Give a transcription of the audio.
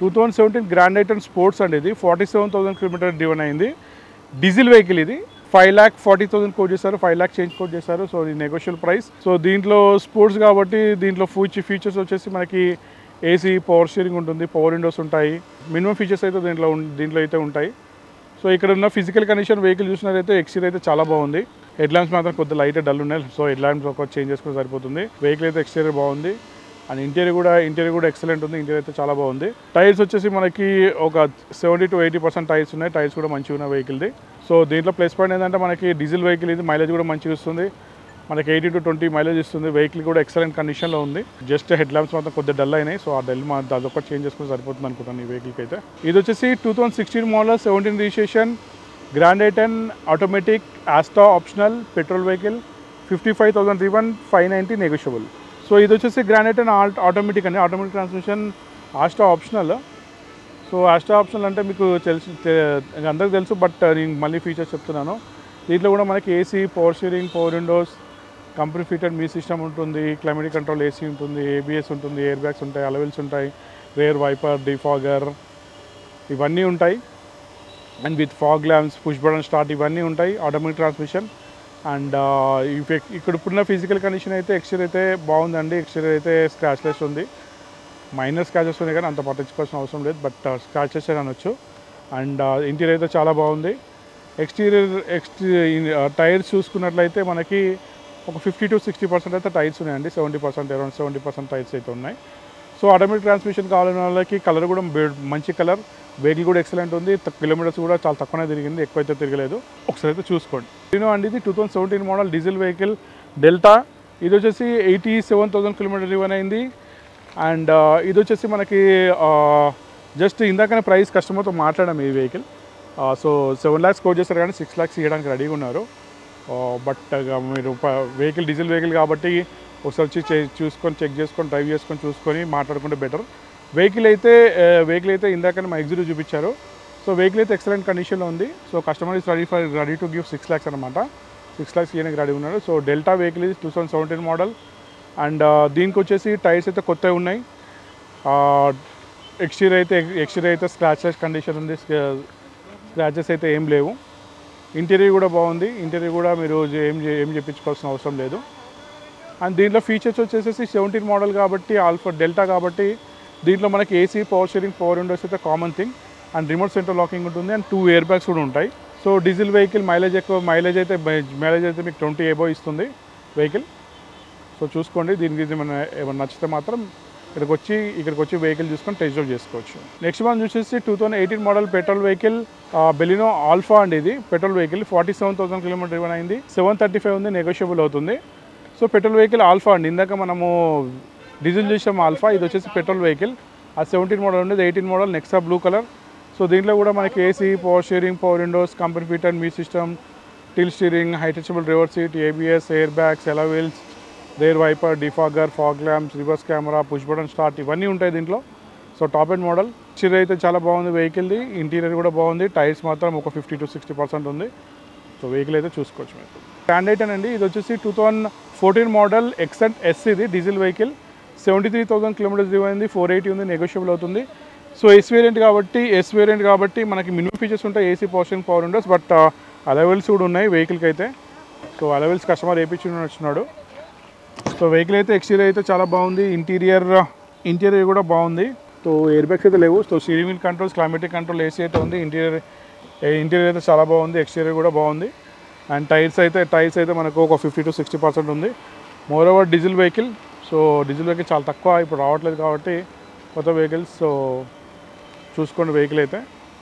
2017 grand ఐటన్ sports అండి. ఇది 47,000 kilometre driven అయింది. డీజిల్ వెహికల్ ఇది. 5,40,000 కోట్ చేశారు, 5 lakh చేంజ్ కోట్ చేశారు. సో ఇది నెగోషియబుల్ ప్రైస్. సో దీంట్లో స్పోర్ట్స్ కాబట్టి దీంట్లో ఫీచర్స్ వచ్చేసి మనకి ఏసీ, పవర్ స్టీరింగ్ ఉంటుంది, పవర్ విండోస్ ఉంటాయి. మినిమం ఫీచర్స్ అయితే దీంట్లో అయితే ఉంటాయి. సో ఇక్కడ ఉన్న ఫిజికల్ కండిషన్ వెహికల్ చూసినట్లయితే ఎక్స్టీరియర్ అయితే చాలా బాగుంది. హెడ్ ల్యాంప్స్ మాత్రం కొద్దిగా లైట్ డల్ ఉన్నాయి. సో హెడ్ ల్యాంప్స్ ఒక చేంజ్ చేసుకుని సరిపోతుంది. వెహికల్ అయితే ఎక్స్టీరియర్ బాగుంది అండ్ ఇంటీరియర్ కూడా ఎక్సలెంట్ ఉంది. ఇంటీరియర్ అయితే చాలా బాగుంది. టైర్స్ వచ్చేసి మనకి ఒక 70 to 80% టైర్స్ ఉన్నాయి. టైర్స్ కూడా మంచిగా ఉన్న వెహికల్ది. సో దీంట్లో ప్లస్ పాయింట్ ఏంటంటే మనకి డీజిల్ వెహికల్ ఇది మైలేజ్ కూడా మంచిగా ఇస్తుంది. మనకి 18 to 20 మైలేజ్ ఇస్తుంది. వెహికల్ కూడా ఎక్సలెంట్ కండిషన్లో ఉంది. జస్ట్ హెడ్ ల్యాంప్స్ మాత్రం కొద్దిగా డల్ అయినాయి. సో ఆ డల్ అదొక చేంజ్ చేసుకుని సరిపోతుంది అనుకుంటాను ఈ వెహికల్కి అయితే. ఇది వచ్చేసి 2016 model, 17 registration, grand i ten automatic, Asta optional, petrol vehicle, 55,000 driven, 590 negotiable. So ఇది వచ్చేసి గ్రాండ్ ఐటన్ ఆటోమేటిక్ అండి. Automatic transmission, Asta optional. So Asta optional అంటే మీకు అందరికీ తెలుసు, బట్ నేను మళ్ళీ ఫీచర్స్ చెప్తున్నాను. దీంట్లో కూడా మనకి AC, power steering, power windows, company fitted మీ సిస్టమ్ ఉంటుంది, క్లైమేట్ కంట్రోల్ ఏసీ ఉంటుంది, ఏబిఎస్ ఉంటుంది, ఎయిర్ బ్యాగ్స్ ఉంటాయి, అలవెల్స్ ఉంటాయి, రేర్ వైపర్, డిఫాగర్ ఇవన్నీ ఉంటాయి. And with fog lamps, push button start ఇవన్నీ ఉంటాయి. Automatic transmission. అండ్ ఇక్కడ ఇప్పుడున్న ఫిజికల్ కండిషన్ అయితే ఎక్స్టీరియర్ అయితే బాగుందండి. ఎక్స్టీరియర్ అయితే స్క్రాచ్లెస్ ఉంది. మైనర్ స్క్రాచెస్ ఉన్నాయి కానీ అంత పట్టించుకోవాల్సిన అవసరం లేదు, బట్ స్క్రాచెస్ అనొచ్చు. అండ్ ఇంటీరియర్ అయితే చాలా బాగుంది. టైర్స్ చూసుకున్నట్లయితే మనకి ఒక 50 to 60% అయితే టైర్స్ ఉన్నాయండి. 70%, అరౌండ్ 70% టైర్స్ అయితే ఉన్నాయి. సో ఆటోమేటిక్ ట్రాన్స్మిషన్ కావాలన్న వాళ్ళకి కలర్ కూడా మంచి కలర్. వెహికల్ కూడా ఎక్సలెంట్ ఉంది. కిలోమీటర్స్ కూడా చాలా తక్కువనే తిరిగింది, ఎక్కువైతే తిరగలేదు. ఒకసారి అయితే చూసుకోండి. అండి ఇది 2017 మోడల్ డీజిల్ వెహికల్ డెల్టా. ఇది వచ్చేసి 87,000 కిలోమీటర్ రివన్ అయింది. అండ్ ఇది వచ్చేసి మనకి జస్ట్ ఇందాకనే ప్రైస్ కస్టమర్తో మాట్లాడాము ఈ వెహికల్. సో 7 lakhs కోట్ చేస్తారు కానీ 6 lakhs ఇవ్వడానికి రెడీగా ఉన్నారు. బట్ మీరు వెహికల్ డీజిల్ వెహికల్ కాబట్టి ఒకసారి వచ్చి చెక్ చేసుకొని డ్రైవ్ చేసుకొని చూసుకొని మాట్లాడుకుంటే బెటర్. వెహికల్ అయితే ఇందాకనే మా ఎగ్జిక్యూటివ్ చూపించారు. సో వెహికల్ అయితే ఎక్సలెంట్ కండిషన్లో ఉంది. So customer is ready to give 6 lakhs అనమాట. 6 lakhs ఇవ్వడానికి రెడీ ఉన్నారు. సో డెల్టా వెహికల్ ఇది 2017 మోడల్. అండ్ దీనికి వచ్చేసి టైర్స్ అయితే కొత్తవి ఉన్నాయి. ఎక్స్టీరియర్ అయితే స్క్రాచెస్ కండిషన్ ఉంది. స్క్రాచెస్ అయితే ఏం లేవు. ఇంటీరియర్ కూడా బాగుంది. ఇంటీరియర్ కూడా మీరు ఏం చెప్పించుకోవాల్సిన అవసరం లేదు. అండ్ దీంట్లో ఫీచర్స్ వచ్చేసి 17 మోడల్ కాబట్టి, ఆల్ఫా డెల్టా కాబట్టి దీంట్లో మనకి AC, power steering, power windows అయితే common thing. And remote centre locking ఉంటుంది. అండ్ 2 ఎయిర్ బ్యాగ్స్ కూడా ఉంటాయి. సో డీజిల్ వెహికల్ మైలేజ్ అయితే మీకు 20 above ఇస్తుంది వెహికల్. సో చూసుకోండి. దీనికి ఏమైనా నచ్చితే మాత్రం ఇక్కడికి వచ్చి వెహికల్ చూసుకొని టెస్ట్ డ్రైవ్ చేసుకోవచ్చు. నెక్స్ట్ మనం చూసేసి 2018 model petrol vehicle Baleno alpha అండి. ఇది పెట్రోల్ వెహికల్ 47,000 కిలోమీటర్ రివన్ అయింది. 735 ఉంది, నెగోషియబుల్ అవుతుంది. సో పెట్రోల్ వెహికల్ ఆల్ఫా అండి. ఇందాక మనము డీజిల్ చూసాము ఆల్ఫా, ఇది వచ్చేసి పెట్రోల్ వెహికల్. ఆ 17 మోడల్ ఉండేది 18 model Nexa blue colour. So దీంట్లో కూడా మనకి AC, power steering, power windows, company fitted మీ system, tilt steering, height adjustable reverse seat, ABS, air bags, alloy wheels, rear wiper, defogger, fog lamps, reverse camera, push button start ఇవన్నీ ఉంటాయి దీంట్లో. So top end model. Exterior అయితే చాలా బాగుంది వెహికల్ది. Interior కూడా బాగుంది. Tyres మాత్రం ఒక 50 to 60% ఉంది. సో వెహికల్ అయితే చూసుకోవచ్చు మీరు. గ్రాండ్ ఐటన్ అండి. ఇది వచ్చేసి 2014 మోడల్ ఎక్సెంట్ ఎస్. ఇది డీజిల్ వెహికల్ 73,000 కిలోమీటర్స్ రివన్ అయింది. 480 ఉంది, నెగోషియబుల్ అవుతుంది. సో ఎస్ వేరియంట్ కాబట్టి మనకి మినిమం ఫీచర్స్ ఉంటాయి. AC, power steering, power Windows, but అలవెల్స్ కూడా ఉన్నాయి వెహికల్కి అయితే. సో అలవెల్స్ కస్టమర్ వచ్చినాడు. సో వెహికల్ అయితే ఎక్స్టీరియర్ అయితే చాలా బాగుంది. ఇంటీరియర్ కూడా బాగుంది. సో ఎయిర్ బ్యాగ్స్ అయితే లేవు. So steering wheel controls, climatic control, AC అయితే ఉంది. ఇంటీరియర్ అయితే చాలా బాగుంది. ఎక్స్టీరియర్ కూడా బాగుంది. అండ్ టైర్స్ అయితే మనకు ఒక 50 to 60% ఉంది. More over diesel vehicle. So diesel vehicle చాలా తక్కువ ఇప్పుడు రావట్లేదు కాబట్టి కొత్త వెహికల్స్. సో చూసుకోండి వెహికల్ అయితే.